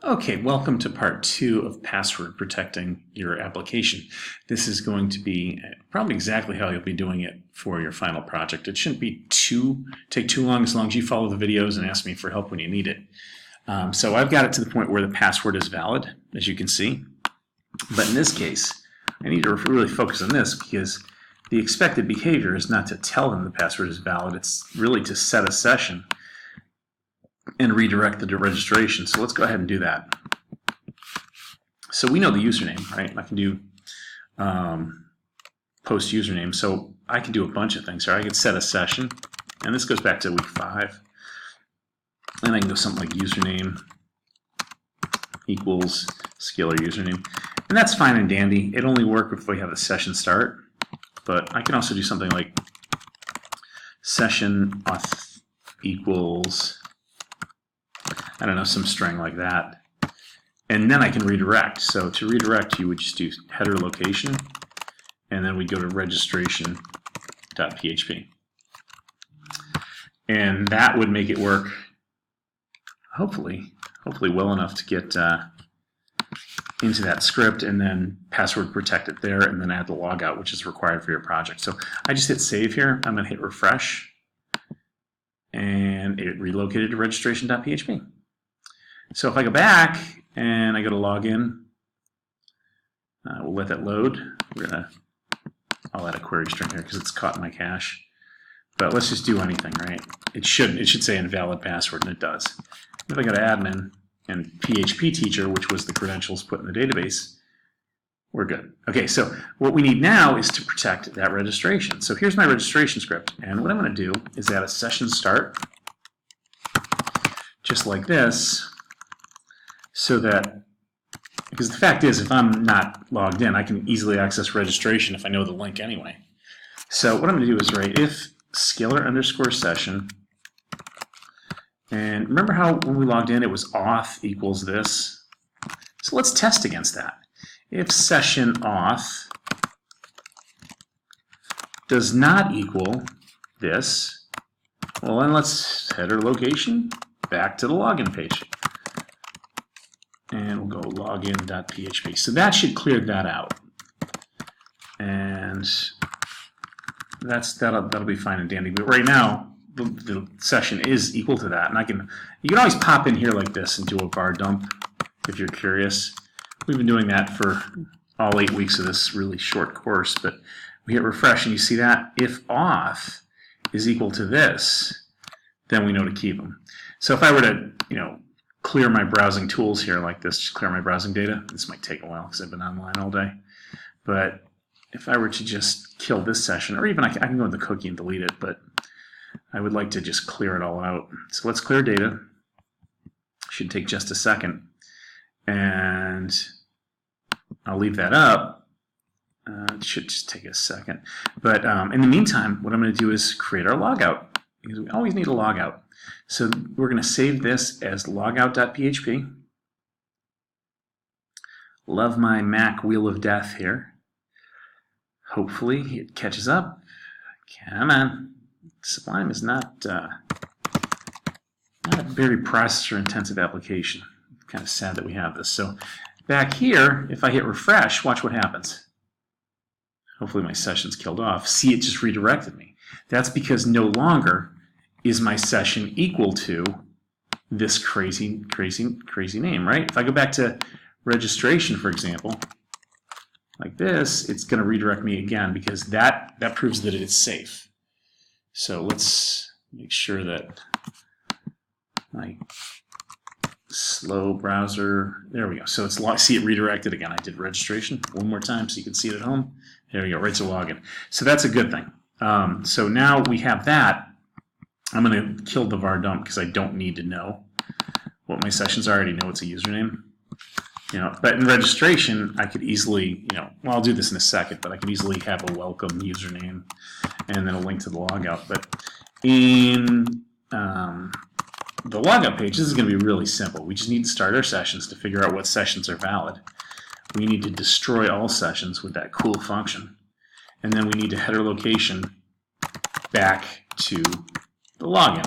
Okay, welcome to part 2 of password protecting your application. This is going to be probably exactly how you'll be doing it for your final project. It shouldn't take too long as you follow the videos and ask me for help when you need it. So I've got it to the point where the password is valid, as you can see. But in this case, I need to really focus on this because the expected behavior is not to tell them the password is valid. It's really to set a session and redirect the registration. So let's go ahead and do that. So we know the username, right? I can do post username. So I can do a bunch of things. I can set a session, and this goes back to week 5. And I can go something like username equals scalar username. And that's fine and dandy. It'll only work if we have a session start. But I can also do something like session auth equals, I don't know, some string like that. And then I can redirect. So to redirect, you would just do header location, and then we'd go to registration.php. And that would make it work, hopefully well enough to get into that script and then password protect it there and then add the logout, which is required for your project. So I just hit save here. I'm going to hit refresh, and it relocated to registration.php. So if I go back and I go to login, we'll let that load. I'll add a query string here because it's caught in my cache. But let's just do anything, right? It should say invalid password, and it does. If I go to admin and PHP teacher, which was the credentials put in the database, we're good. Okay, so what we need now is to protect that registration. So here's my registration script, and what I'm going to do is add a session start, just like this, so that, because the fact is, if I'm not logged in, I can easily access registration if I know the link anyway. So what I'm going to do is write if scalar underscore session, and remember how when we logged in it was auth equals this? So let's test against that. If session auth does not equal this, well then let's header location back to the login page. And we'll go login.php. So that should clear that out. And that'll be fine and dandy. But right now, the session is equal to that. And you can always pop in here like this and do a var dump if you're curious. We've been doing that for all 8 weeks of this really short course. But we hit refresh and you see that if auth is equal to this, then we know to keep them. So if I were to, clear my browsing tools here like this, just clear my browsing data. This might take a while because I've been online all day. But if I were to just kill this session, or even I can go in the cookie and delete it, but I would like to just clear it all out. So let's clear data. Should take just a second. And I'll leave that up. It should just take a second. But in the meantime, what I'm going to do is create our logout, because we always need a logout. So we're going to save this as logout.php. Love my Mac wheel of death here. Hopefully it catches up. Come on. Sublime is not a very processor-intensive application. It's kind of sad that we have this. So back here, if I hit refresh, watch what happens. Hopefully my session's killed off. See, it just redirected me. That's because no longer is my session equal to this crazy name, right? If I go back to registration, for example, like this, it's going to redirect me again because that proves that it's safe. So let's make sure that my slow browser, there we go. So see it redirected again. I did registration one more time so you can see it at home. There we go, right to login. So that's a good thing. So now we have that. I'm going to kill the var dump because I don't need to know what my sessions are. I already know it's a username. But in registration, I could easily, well, I'll do this in a second, but I could easily have a welcome username and then a link to the logout. But in the logout page, this is going to be really simple. We just need to start our sessions to figure out what sessions are valid. We need to destroy all sessions with that cool function. And then we need to header location back to the login.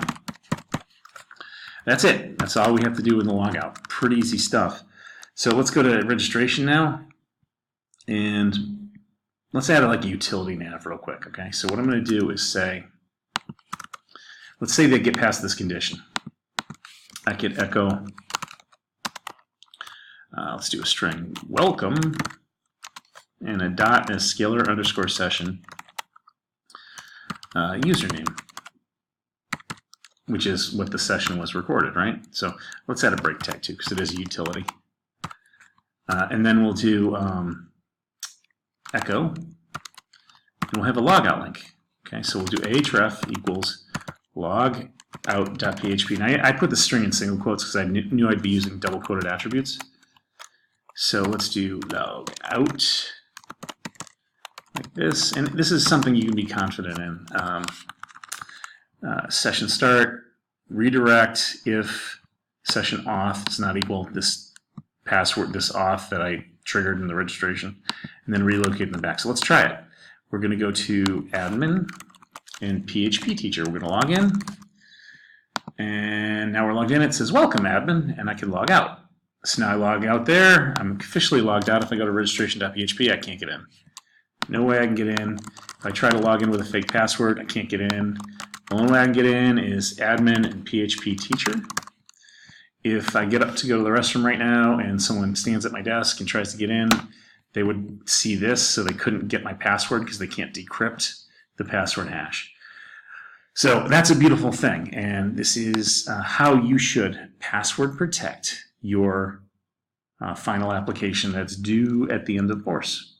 That's it. That's all we have to do in the logout. Pretty easy stuff. So let's go to registration now, and let's add like a utility nav real quick. Okay. So what I'm going to do is say, let's say they get past this condition. I could echo. Let's do a string welcome and a dot and a scalar underscore session username, which is what the session was recorded, right? So let's add a break tag too, because it is a utility. And then we'll do echo, and we'll have a logout link. Okay, so we'll do ahref equals logout.php. Now I put the string in single quotes because I knew I'd be using double quoted attributes. So let's do logout like this, and this is something you can be confident in. Session start, redirect if session auth is not equal this password, this auth that I triggered in the registration, and then relocate in the back. So let's try it. We're going to go to admin and PHP teacher. We're going to log in, and now we're logged in. It says welcome admin, and I can log out. So now I log out there. I'm officially logged out. If I go to registration.php, I can't get in. No way I can get in. If I try to log in with a fake password, I can't get in. The only way I can get in is admin and PHP teacher. If I get up to go to the restroom right now and someone stands at my desk and tries to get in, they would see this, so they couldn't get my password because they can't decrypt the password hash. So that's a beautiful thing, and this is how you should password protect your final application that's due at the end of the course.